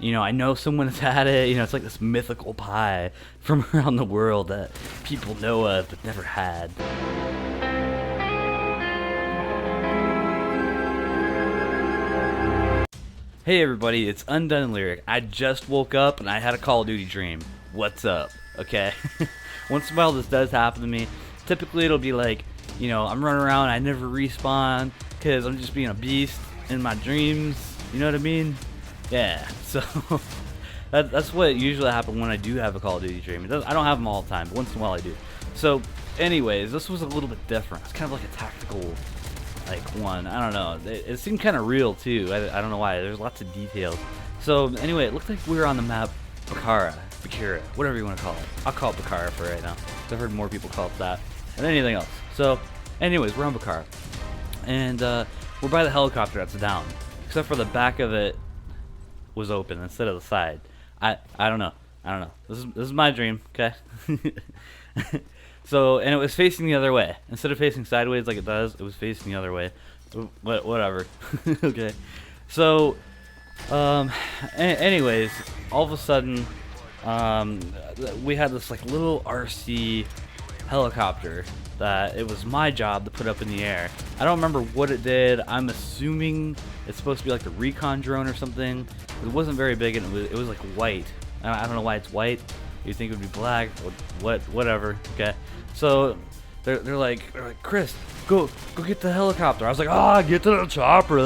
you know, I know someone has had it. You know, it's like this mythical pie from around the world that people know of but never had. Hey everybody, it's Undone Lyric. I just woke up and I had a Call of Duty dream. What's up? Okay. Once in a while this does happen to me. Typically it'll be like, you know, I'm running around, I never respawn because I'm just being a beast in my dreams. You know what I mean? Yeah. So that's what usually happens when I do have a Call of Duty dream. I don't have them all the time, but once in a while I do. So anyways, this was a little bit different. It's kind of like a tactical one. I don't know. It seemed kind of real too. I don't know why. There's lots of details. So anyway, it looked like we were on the map Bakura, whatever you want to call it. I'll call it Bakura for right now. I've heard more people call it that than anything else. So anyways, we're on Bakura. And we're by the helicopter that's down. Except for the back of it was open instead of the side. I don't know. This is my dream, okay? So, and it was facing the other way. Instead of facing sideways like it does, it was facing the other way. Whatever. Okay. So, anyways, all of a sudden, we had this like little RC helicopter that it was my job to put up in the air. I don't remember what it did. I'm assuming it's supposed to be like a recon drone or something. It wasn't very big and it was like white. I don't know why it's white. You'd think it would be black. Whatever. Okay. So they're like, Chris, go get the helicopter. I was like, get to the chopper.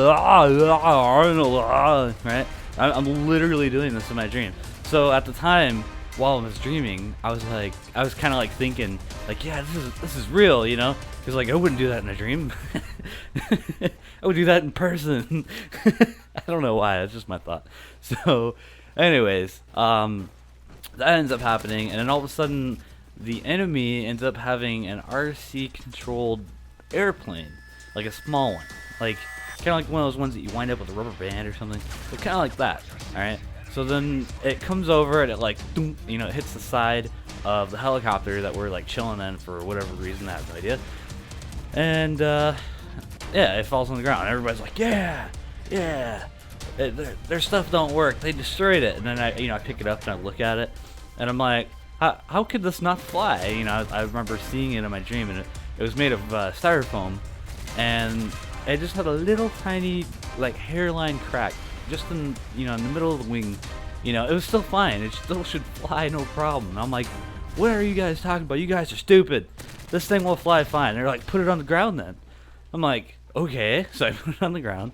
Right? I'm literally doing this in my dream. So at the time, while I was dreaming, I was kind of like thinking, like, yeah, this is real, you know? Because like I wouldn't do that in a dream. I would do that in person. I don't know why. That's just my thought. So, anyways, that ends up happening, and then all of a sudden, the enemy ends up having an RC-controlled airplane, like a small one, like kind of like one of those ones that you wind up with a rubber band or something, but kind of like that. All right. So then it comes over and it like, you know, it hits the side of the helicopter that we're like chilling in for whatever reason. I have no idea. And yeah, it falls on the ground. Everybody's like, yeah. Their stuff don't work. They destroyed it. And then I pick it up and I look at it, and I'm like, how could this not fly? You know, I remember seeing it in my dream, and it was made of styrofoam, and it just had a little tiny like hairline crack, just in in the middle of the wing. You know, it was still fine. It still should fly, no problem. And I'm like, what are you guys talking about? You guys are stupid. This thing will fly fine. They're like, put it on the ground then. I'm like, okay. So I put it on the ground.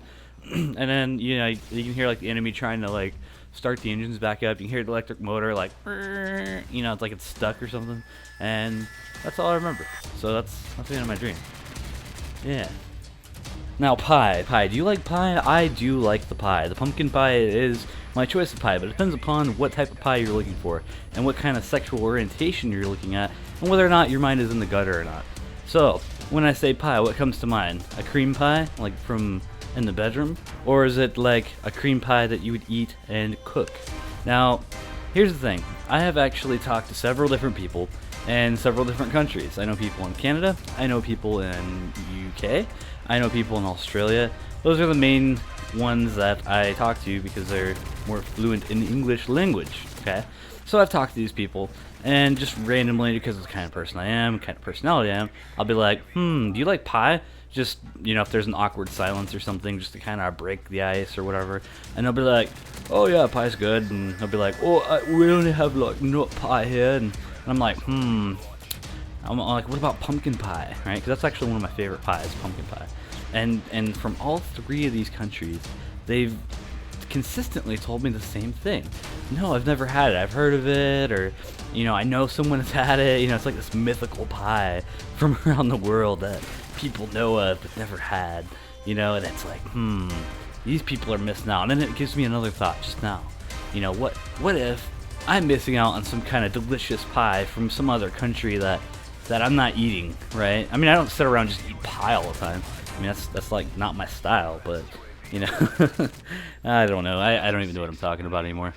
And then, you can hear like the enemy trying to like start the engines back up. You can hear the electric motor like, it's like it's stuck or something. And that's all I remember. So that's the end of my dream. Yeah. Now pie. Do you like pie? I do like the pie. The pumpkin pie is my choice of pie, but it depends upon what type of pie you're looking for and what kind of sexual orientation you're looking at and whether or not your mind is in the gutter or not. So, when I say pie, what comes to mind? A cream pie, like from in the bedroom? Or is it like a cream pie that you would eat and cook? Now, here's the thing. I have actually talked to several different people in several different countries. I know people in Canada, I know people in UK, I know people in Australia. Those are the main ones that I talk to because they're more fluent in the English language, okay? So I've talked to these people, and just randomly, because of the kind of person I am, kind of personality I am, I'll be like, do you like pie? Just, if there's an awkward silence or something, just to kind of break the ice or whatever. And they'll be like, oh yeah, pie's good. And they'll be like, we only have like nut pie here. And I'm like, I'm like, what about pumpkin pie, right? Because that's actually one of my favorite pies, pumpkin pie. And from all three of these countries, they've consistently told me the same thing. No, I've never had it. I've heard of it, or I know someone has had it. It's like this mythical pie from around the world that people know of but never had. And it's like, these people are missing out. And then it gives me another thought just now. What if I'm missing out on some kind of delicious pie from some other country that I'm not eating, right? I mean, I don't sit around and just eat pie all the time. I mean, that's like not my style, but I don't know. I don't even know what I'm talking about anymore.